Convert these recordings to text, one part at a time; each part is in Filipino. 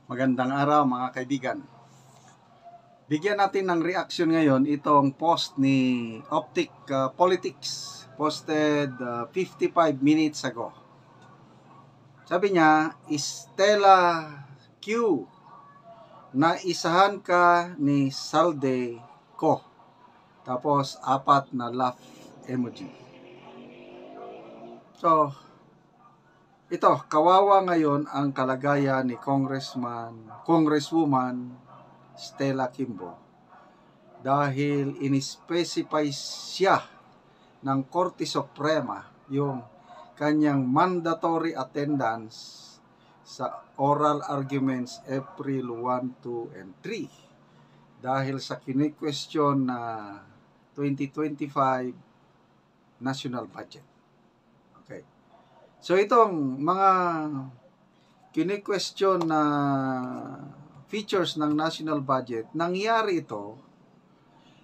Magandang araw mga kaibigan. Bigyan natin ng reaction ngayon itong post ni Optic Politics, posted 55 minutes ago. Sabi niya, Stella Q, naisahan ka ni Salde ko. Tapos 4 na laugh emoji. So, ito, kawawa ngayon ang kalagayan ni Congresswoman Stella Kimbo dahil in-specify siya ng Korte Suprema yung kanyang mandatory attendance sa oral arguments April 1, 2, and 3 dahil sa kini-question na 2025 national budget. Okay. So itong mga kini-question na features ng national budget, nangyari ito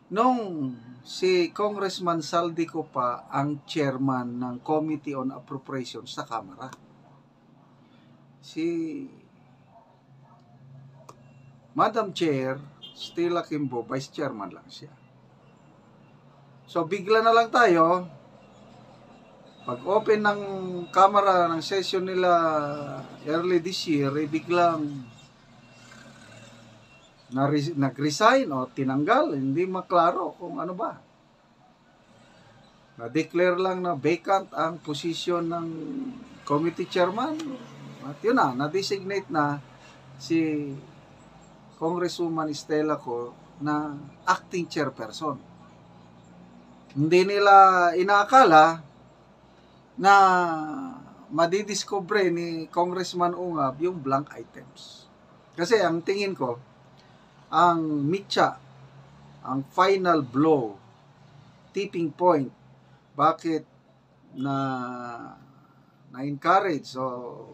nung si Congressman Saldico pa ang chairman ng Committee on Appropriations sa Kamara. Si Madam Chair Stella Kimbo, Vice Chairman lang siya. So bigla na lang tayo, pag-open ng Kamara ng session nila early this year, biglang nag-resign o tinanggal, hindi maklaro kung ano ba. Na-declare lang na vacant ang posisyon ng committee chairman. At yun na-designate na si Congresswoman Stella ko na acting chairperson. Hindi nila inaakala na madidiscover ni Congressman Ungab yung blank items. Kasi ang tingin ko, ang mitya, ang final blow, tipping point, bakit na-encourage o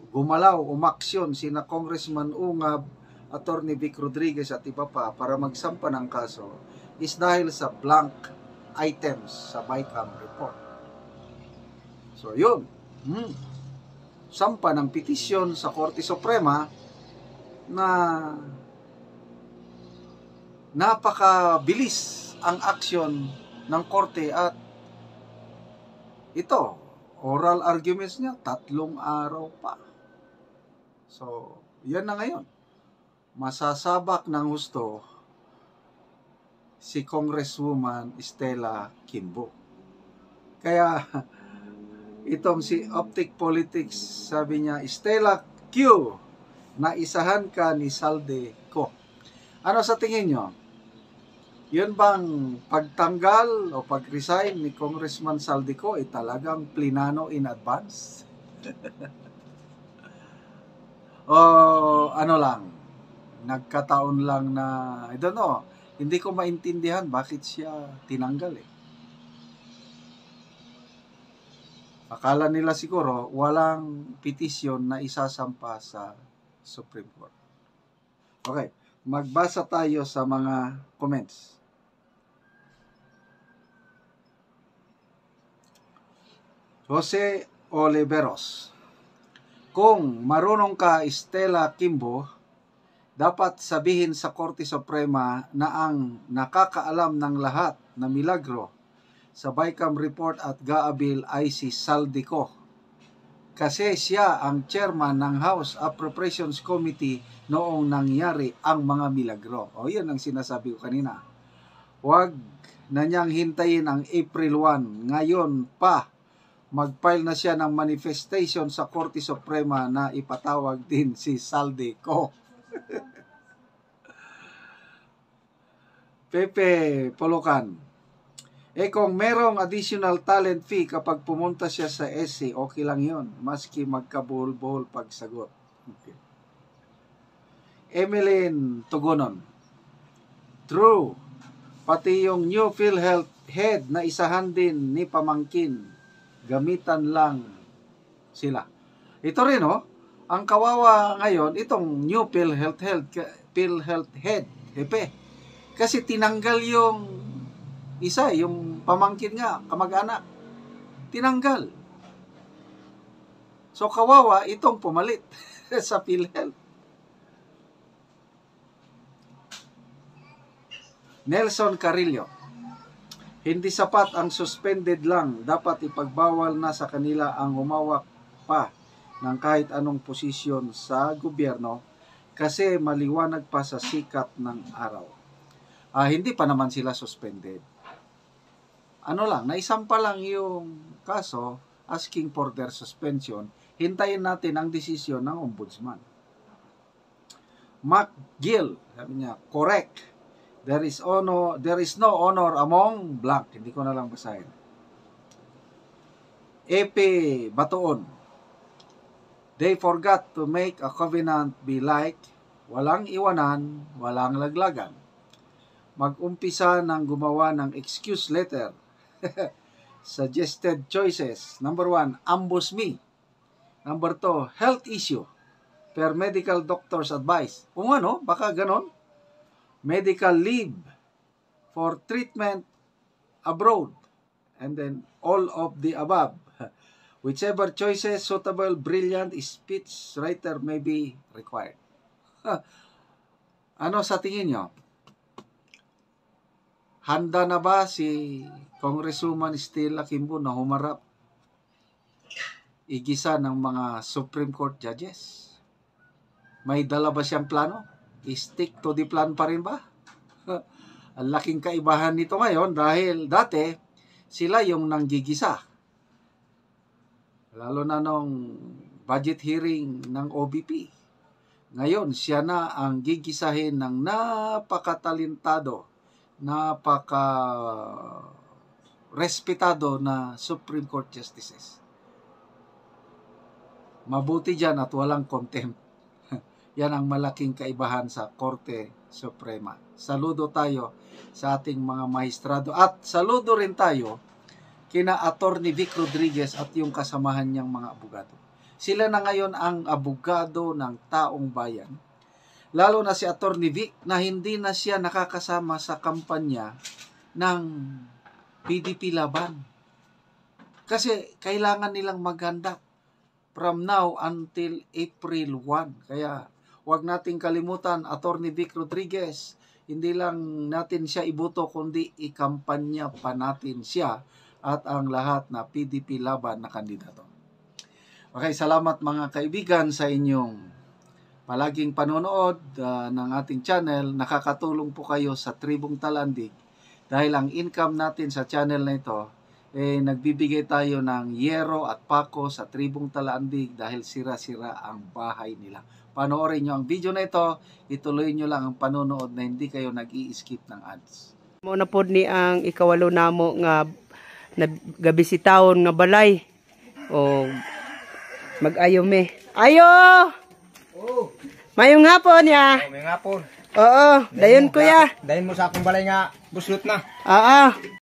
gumalaw, umaksyon sina Congressman Ungab, Attorney Vic Rodriguez at iba pa para magsampa ng kaso is dahil sa blank items sa BICAM report. So yun, sampa ng petisyon sa Korte Suprema na napakabilis ang aksyon ng korte at ito, oral arguments niya, 3 araw pa. So, yan na ngayon. Masasabak ng husto si Congresswoman Stella Kimbo. Kaya, itong si Optic Politics, sabi niya, Stella Q, naisahan ka ni Salde ko. Ano sa tingin nyo? Yun bang pagtanggal o pag-resign ni Congressman Saldico ay talagang plinano in advance? O ano lang, nagkataon lang na, I don't know, hindi ko maintindihan bakit siya tinanggal eh. Akala nila siguro walang petisyon na isasampa sa Supreme Court. Okay, magbasa tayo sa mga comments. Jose Oliveros, kung marunong ka Stella Kimbo, dapat sabihin sa Korte Suprema na ang nakakaalam ng lahat na milagro sa BICAM report at GAA-bill ay si Saldico. Kasi siya ang chairman ng House Appropriations Committee noong nangyari ang mga milagro. O yan ang sinasabi ko kanina. Huwag na niyang hintayin ang April 1. Ngayon pa, mag-file na siya ng manifestation sa Korte Suprema na ipatawag din si Saldico. Pepe Polocan, kung merong additional talent fee kapag pumunta siya sa SC, okay lang yun, maski magkabuhol-buhol pagsagot. Okay. Emeline Tugunon, true, pati yung new PhilHealth head na isahan din ni pamangkin, gamitan lang sila. Ito rin ang kawawa ngayon, itong new PhilHealth head, hepe, kasi tinanggal yung isa, yung pamangkin nga, kamag-anak, tinanggal. So kawawa itong pumalit sa PhilHealth. Nelson Carrillo, hindi sapat ang suspended lang, dapat ipagbawal na sa kanila ang humawak pa ng kahit anong posisyon sa gobyerno kasi maliwanag pa sa sikat ng araw. Hindi pa naman sila suspended. Naisampa lang yung kaso, asking for their suspension. Hintayin natin ang desisyon ng ombudsman. McGill, sabi niya, correct. There is no honor among blank. Hindi ko na lang basahin. Epe Batoon, they forgot to make a covenant be like, walang iwanan, walang laglagan. Mag-umpisa ng gumawa ng excuse letter. Suggested choices. Number 1, ambush me. Number 2, health issue. Per medical doctor's advice. Kung ano, baka ganon. Medical leave for treatment abroad. And then, all of the above. Whichever choices suitable, brilliant speech writer may be required. Ano sa tingin nyo? Handa na ba si Congresswoman Stella Kimbo na humarap igisa ng mga Supreme Court judges? May dala ba siyang plano? Stick to the plan pa rin ba? Ang laking kaibahan nito ngayon dahil dati sila yung nanggigisa. Lalo na nung budget hearing ng OBP. Ngayon, siya na ang gigisahin ng napakatalentado, napaka-respetado na Supreme Court Justices. Mabuti dyan at walang contempt. Yan ang malaking kaibahan sa Korte Suprema. Saludo tayo sa ating mga maestrado at saludo rin tayo kina Attorney Vic Rodriguez at yung kasamahan niyang mga abogado. Sila na ngayon ang abogado ng taong bayan. Lalo na si Attorney Vic na hindi na siya nakakasama sa kampanya ng PDP Laban. Kasi kailangan nilang maghandak from now until April 1. Kaya huwag nating kalimutan, Attorney Vic Rodriguez, hindi lang natin siya iboto, kundi ikampanya pa natin siya at ang lahat na PDP Laban na kandidato. Okay, salamat mga kaibigan sa inyong palaging panonood ng ating channel. Nakakatulong po kayo sa Tribong Talandig dahil ang income natin sa channel na ito, nagbibigay tayo ng yero at pako sa Tribong Talandig dahil sira-sira ang bahay nila. Panoorin nyo ang video na ito, ituloy nyo lang ang panonood na hindi kayo nag-i-skip ng ads. Muna po ni ang ikawalo namo nga nagabisitahon nga balay. O mag-ayo me. Ayo! Oh. Mayong hapon ya. May ngapon. Oo, dayon kuya. Dayon mo sa akong balay nga buslot na. Oo.